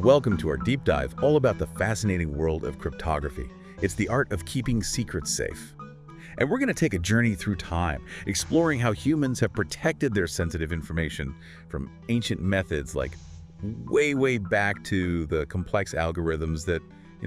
and welcome to our deep dive all about the fascinating world of cryptography. It's the art of keeping secrets safe. And we're going to take a journey through time, exploring how humans have protected their sensitive information from ancient methods like way back to the complex algorithms that,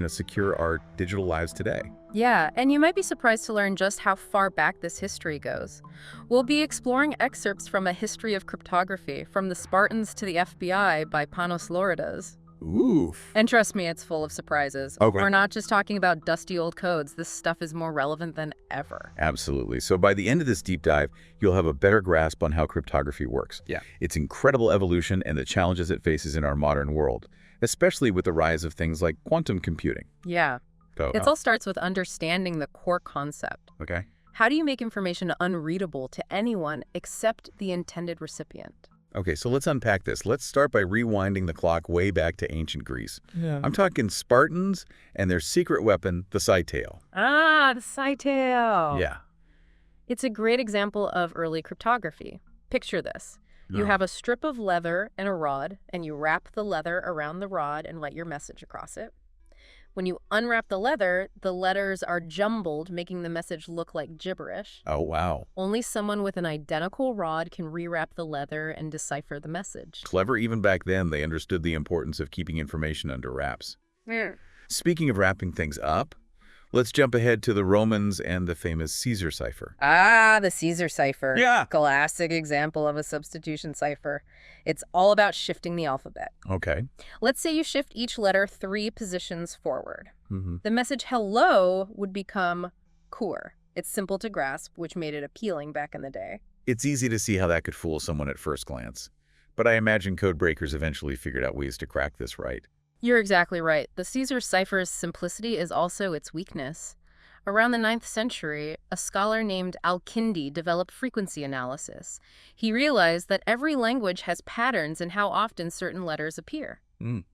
secure our digital lives today. Yeah, and you might be surprised to learn just how far back this history goes. We'll be exploring excerpts from A History of Cryptography, from the Spartans to the FBI by Panos Loridas. Oof. And trust me, it's full of surprises. Okay. We're not just talking about dusty old codes. This stuff is more relevant than ever. Absolutely. So by the end of this deep dive, you'll have a better grasp on how cryptography works. Yeah. Its incredible evolution and the challenges it faces in our modern world, especially with the rise of things like quantum computing. Yeah. So, It all starts with understanding the core concept. okay. How do you make information unreadable to anyone except the intended recipient? Okay, so let's unpack this. Let's start by rewinding the clock way back to ancient Greece. Yeah. I'm talking Spartans and their secret weapon, the cytale. Ah, the cytale. Yeah. It's a great example of early cryptography. Picture this. You No. have a strip of leather and a rod, and you wrap the leather around the rod and write your message across it. When you unwrap the leather, the letters are jumbled, making the message look like gibberish. Oh, wow. Only someone with an identical rod can rewrap the leather and decipher the message. Clever. Even back then, they understood the importance of keeping information under wraps. Speaking of wrapping things up, let's jump ahead to the Romans and the famous Caesar cipher. Ah, the Caesar cipher. Yeah. Classic example of a substitution cipher. It's all about shifting the alphabet. Okay. Let's say you shift each letter 3 positions forward. Mm-hmm. The message hello would become kur. It's simple to grasp, which made it appealing back in the day. It's easy to see how that could fool someone at first glance. But I imagine code breakers eventually figured out ways to crack this right. You're exactly right. The Caesar cipher's simplicity is also its weakness. Around the 9th century, a scholar named Al-Kindi developed frequency analysis. He realized that every language has patterns in how often certain letters appear.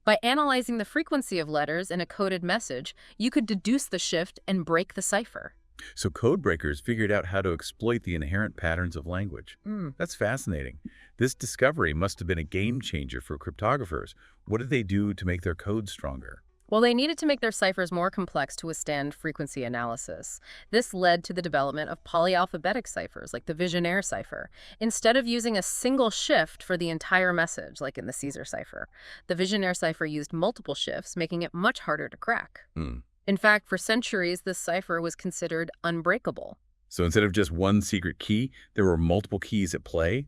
By analyzing the frequency of letters in a coded message, you could deduce the shift and break the cipher. So code breakers figured out how to exploit the inherent patterns of language. That's fascinating. This discovery must have been a game changer for cryptographers. What did they do to make their code stronger? Well, they needed to make their ciphers more complex to withstand frequency analysis. This led to the development of polyalphabetic ciphers, like the Vigenère cipher. Instead of using a single shift for the entire message, like in the Caesar cipher, the Vigenère cipher used multiple shifts, making it much harder to crack. In fact, for centuries, this cipher was considered unbreakable. So instead of just one secret key, there were multiple keys at play,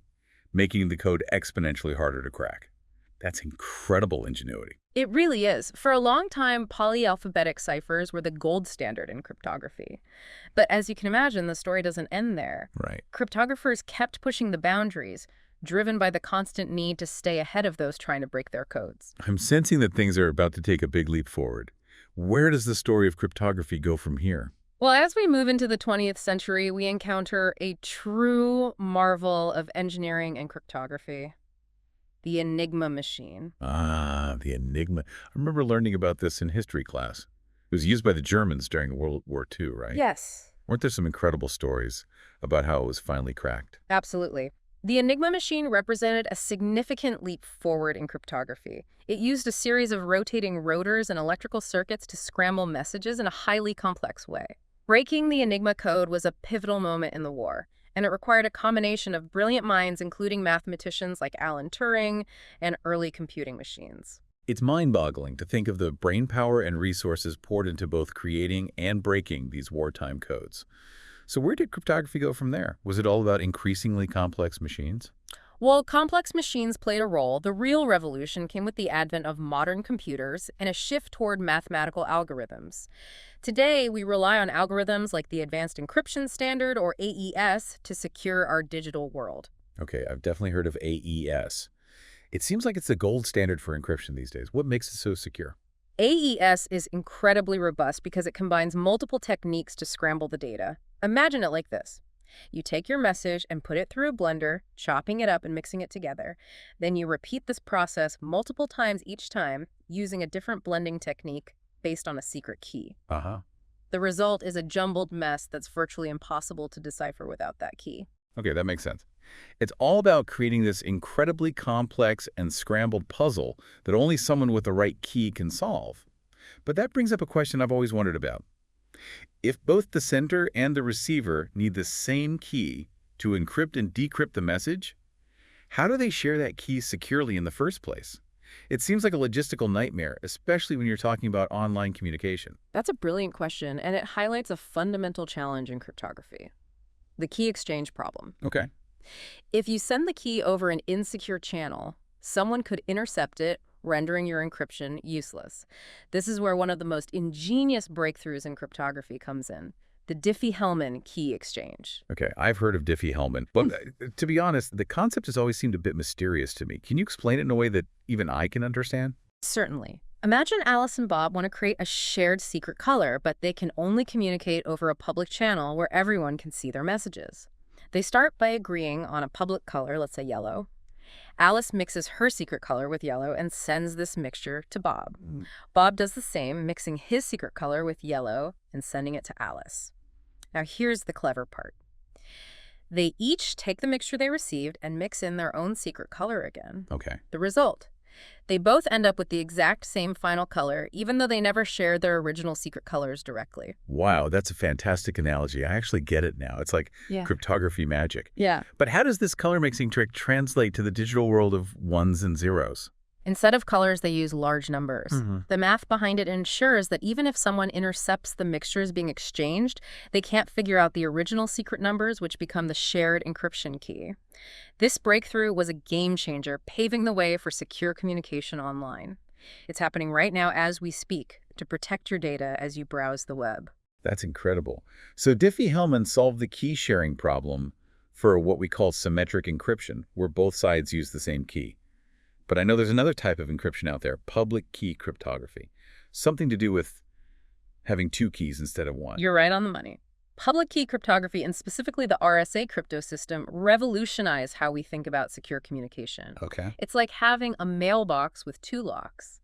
making the code exponentially harder to crack. That's incredible ingenuity. It really is. For a long time, polyalphabetic ciphers were the gold standard in cryptography. But as you can imagine, the story doesn't end there. Right. Cryptographers kept pushing the boundaries, driven by the constant need to stay ahead of those trying to break their codes. I'm sensing that things are about to take a big leap forward. Where does the story of cryptography go from here? Well, as we move into the 20th century, we encounter a true marvel of engineering and cryptography. The Enigma machine. Ah, the Enigma. I remember learning about this in history class. It was used by the Germans during World War II, right? Yes. Weren't there some incredible stories about how it was finally cracked? Absolutely. The Enigma machine represented a significant leap forward in cryptography. It used a series of rotating rotors and electrical circuits to scramble messages in a highly complex way. Breaking the Enigma code was a pivotal moment in the war, and it required a combination of brilliant minds, including mathematicians like Alan Turing and early computing machines. It's mind-boggling to think of the brainpower and resources poured into both creating and breaking these wartime codes. So where did cryptography go from there? Was it all about increasingly complex machines? While complex machines played a role, the real revolution came with the advent of modern computers and a shift toward mathematical algorithms. Today, we rely on algorithms like the Advanced Encryption Standard, or AES, to secure our digital world. Okay, I've definitely heard of AES. It seems like it's the gold standard for encryption these days. What makes it so secure? AES is incredibly robust because it combines multiple techniques to scramble the data. Imagine it like this. You take your message and put it through a blender, chopping it up and mixing it together. Then you repeat this process multiple times each time using a different blending technique based on a secret key. The result is a jumbled mess that's virtually impossible to decipher without that key. Okay, that makes sense. It's all about creating this incredibly complex and scrambled puzzle that only someone with the right key can solve. But that brings up a question I've always wondered about. If both the sender and the receiver need the same key to encrypt and decrypt the message, how do they share that key securely in the first place? It seems like a logistical nightmare, especially when you're talking about online communication. That's a brilliant question, and it highlights a fundamental challenge in cryptography: the key exchange problem. Okay. If you send the key over an insecure channel, someone could intercept it, rendering your encryption useless. This is where one of the most ingenious breakthroughs in cryptography comes in: the Diffie-Hellman key exchange. Okay, I've heard of Diffie-Hellman, but to be honest, the concept has always seemed a bit mysterious to me. Can you explain it in a way that even I can understand? Certainly. Imagine Alice and Bob want to create a shared secret color, but they can only communicate over a public channel where everyone can see their messages. They start by agreeing on a public color, let's say yellow. Alice mixes her secret color with yellow and sends this mixture to Bob. Bob does the same, mixing his secret color with yellow and sending it to Alice. Now here's the clever part. They each take the mixture they received and mix in their own secret color again. Okay. The result: they both end up with the exact same final color, even though they never shared their original secret colors directly. Wow, that's a fantastic analogy. I actually get it now. It's like cryptography magic. Yeah. But how does this color mixing trick translate to the digital world of ones and zeros? Instead of colors, they use large numbers. The math behind it ensures that even if someone intercepts the mixtures being exchanged, they can't figure out the original secret numbers, which become the shared encryption key. This breakthrough was a game changer, paving the way for secure communication online. It's happening right now as we speak to protect your data as you browse the web. That's incredible. So Diffie-Hellman solved the key sharing problem for what we call symmetric encryption, where both sides use the same key. But I know there's another type of encryption out there, public key cryptography. Something to do with having two keys instead of one. You're right on the money. Public key cryptography, and specifically the RSA crypto system, revolutionize how we think about secure communication. Okay. It's like having a mailbox with two locks: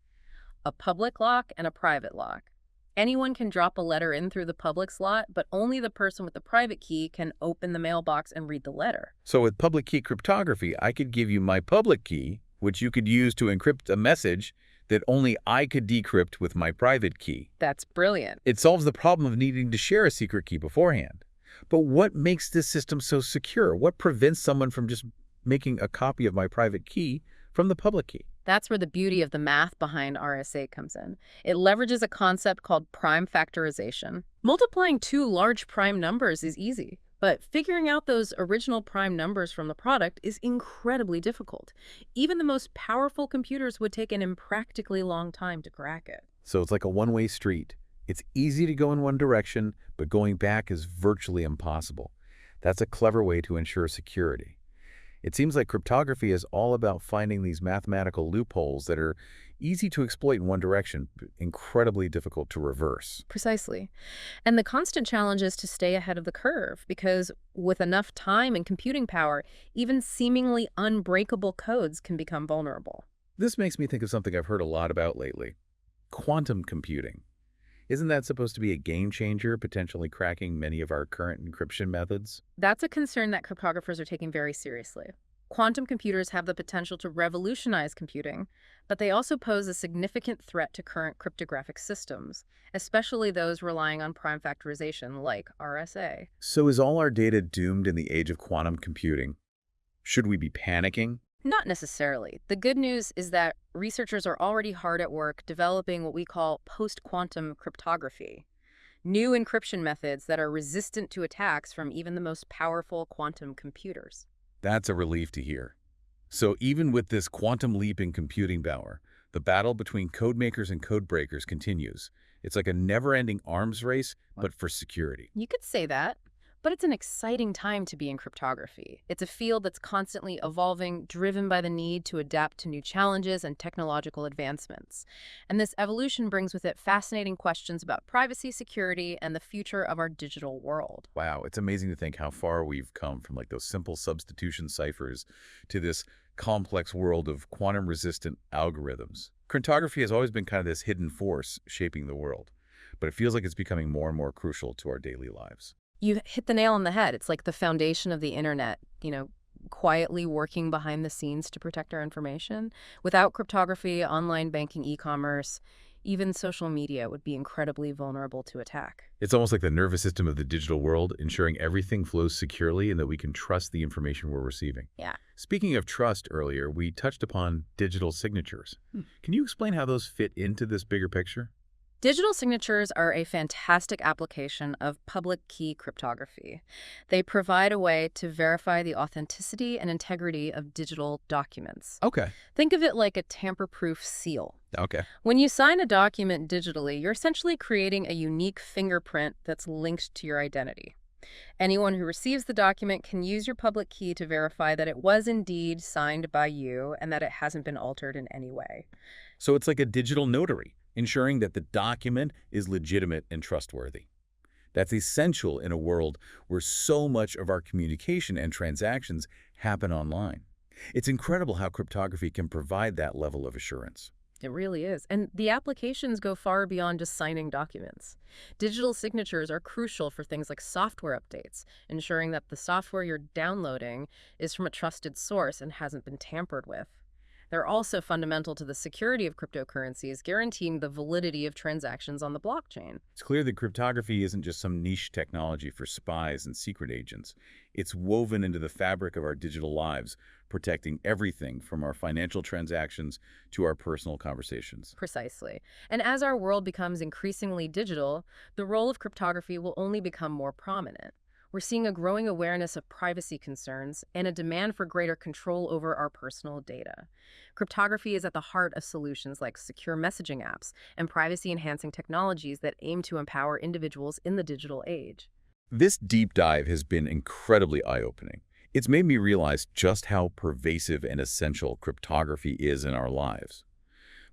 a public lock and a private lock. Anyone can drop a letter in through the public slot, but only the person with the private key can open the mailbox and read the letter. So with public key cryptography, I could give you my public key, which you could use to encrypt a message that only I could decrypt with my private key. That's brilliant. It solves the problem of needing to share a secret key beforehand. But what makes this system so secure? What prevents someone from just making a copy of my private key from the public key? That's where the beauty of the math behind RSA comes in. It leverages a concept called prime factorization. Multiplying two large prime numbers is easy, but figuring out those original prime numbers from the product is incredibly difficult. Even the most powerful computers would take an impractically long time to crack it. So it's like a one-way street. It's easy to go in one direction, but going back is virtually impossible. That's a clever way to ensure security. It seems like cryptography is all about finding these mathematical loopholes that are easy to exploit in one direction, but incredibly difficult to reverse. Precisely. And the constant challenge is to stay ahead of the curve, because with enough time and computing power, even seemingly unbreakable codes can become vulnerable. This makes me think of something I've heard a lot about lately: quantum computing. Isn't that supposed to be a game changer, potentially cracking many of our current encryption methods? That's a concern that cryptographers are taking very seriously. Quantum computers have the potential to revolutionize computing, but they also pose a significant threat to current cryptographic systems, especially those relying on prime factorization like RSA. So is all our data doomed in the age of quantum computing? Should we be panicking? Not necessarily. The good news is that researchers are already hard at work developing what we call post-quantum cryptography, new encryption methods that are resistant to attacks from even the most powerful quantum computers. That's a relief to hear. So even with this quantum leap in computing power, the battle between code makers and code breakers continues. It's like a never-ending arms race, but for security. You could say that, but it's an exciting time to be in cryptography. It's a field that's constantly evolving, driven by the need to adapt to new challenges and technological advancements. And this evolution brings with it fascinating questions about privacy, security, and the future of our digital world. Wow, it's amazing to think how far we've come from like those simple substitution ciphers to this complex world of quantum-resistant algorithms. Cryptography has always been kind of this hidden force shaping the world, but it feels like it's becoming more and more crucial to our daily lives. You hit the nail on the head. It's like the foundation of the internet, quietly working behind the scenes to protect our information. Without cryptography, online banking, e-commerce, even social media would be incredibly vulnerable to attack. It's almost like the nervous system of the digital world, ensuring everything flows securely and that we can trust the information we're receiving. Yeah. Speaking of trust earlier, we touched upon digital signatures. Can you explain how those fit into this bigger picture? Digital signatures are a fantastic application of public key cryptography. They provide a way to verify the authenticity and integrity of digital documents. Okay. Think of it like a tamper-proof seal. Okay. When you sign a document digitally, you're essentially creating a unique fingerprint that's linked to your identity. Anyone who receives the document can use your public key to verify that it was indeed signed by you and that it hasn't been altered in any way. So it's like a digital notary, ensuring that the document is legitimate and trustworthy. That's essential in a world where so much of our communication and transactions happen online. It's incredible how cryptography can provide that level of assurance. It really is. And the applications go far beyond just signing documents. Digital signatures are crucial for things like software updates, ensuring that the software you're downloading is from a trusted source and hasn't been tampered with. They're also fundamental to the security of cryptocurrencies, guaranteeing the validity of transactions on the blockchain. It's clear that cryptography isn't just some niche technology for spies and secret agents. It's woven into the fabric of our digital lives, protecting everything from our financial transactions to our personal conversations. Precisely. And as our world becomes increasingly digital, the role of cryptography will only become more prominent. We're seeing a growing awareness of privacy concerns and a demand for greater control over our personal data. Cryptography is at the heart of solutions like secure messaging apps and privacy-enhancing technologies that aim to empower individuals in the digital age. This deep dive has been incredibly eye-opening. It's made me realize just how pervasive and essential cryptography is in our lives.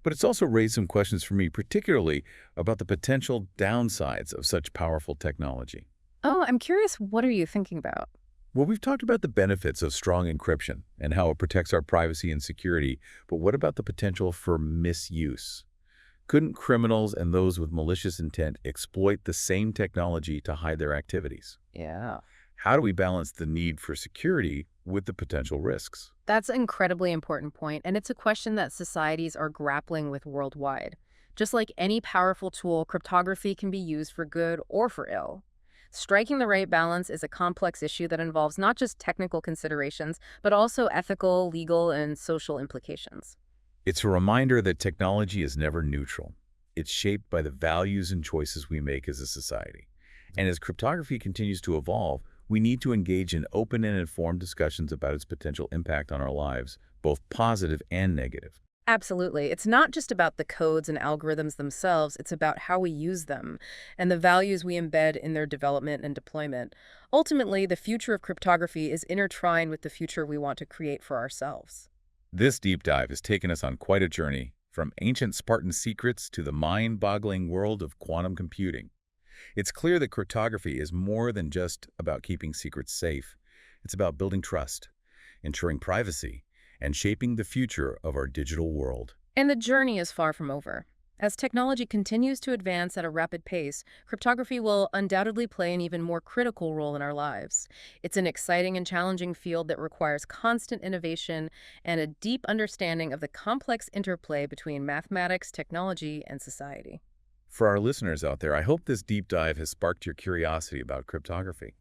But it's also raised some questions for me, particularly about the potential downsides of such powerful technology. Oh, I'm curious, what are you thinking about? Well, we've talked about the benefits of strong encryption and how it protects our privacy and security, but what about the potential for misuse? Couldn't criminals and those with malicious intent exploit the same technology to hide their activities? Yeah. How do we balance the need for security with the potential risks? That's an incredibly important point, and it's a question that societies are grappling with worldwide. Just like any powerful tool, cryptography can be used for good or for ill. Striking the right balance is a complex issue that involves not just technical considerations, but also ethical, legal, and social implications. It's a reminder that technology is never neutral. It's shaped by the values and choices we make as a society. And as cryptography continues to evolve, we need to engage in open and informed discussions about its potential impact on our lives, both positive and negative. Absolutely. It's not just about the codes and algorithms themselves, it's about how we use them and the values we embed in their development and deployment. Ultimately, the future of cryptography is intertwined with the future we want to create for ourselves. This deep dive has taken us on quite a journey, from ancient Spartan secrets to the mind-boggling world of quantum computing. It's clear that cryptography is more than just about keeping secrets safe. It's about building trust, ensuring privacy, and shaping the future of our digital world. And the journey is far from over. As technology continues to advance at a rapid pace, cryptography will undoubtedly play an even more critical role in our lives. It's an exciting and challenging field that requires constant innovation and a deep understanding of the complex interplay between mathematics, technology, and society. For our listeners out there, I hope this deep dive has sparked your curiosity about cryptography.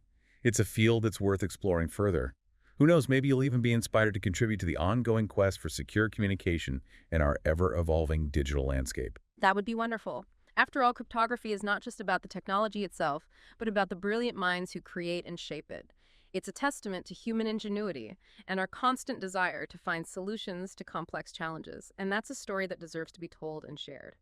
It's a field that's worth exploring further. Who knows, maybe you'll even be inspired to contribute to the ongoing quest for secure communication in our ever-evolving digital landscape. That would be wonderful. After all, cryptography is not just about the technology itself, but about the brilliant minds who create and shape it. It's a testament to human ingenuity and our constant desire to find solutions to complex challenges, and that's a story that deserves to be told and shared.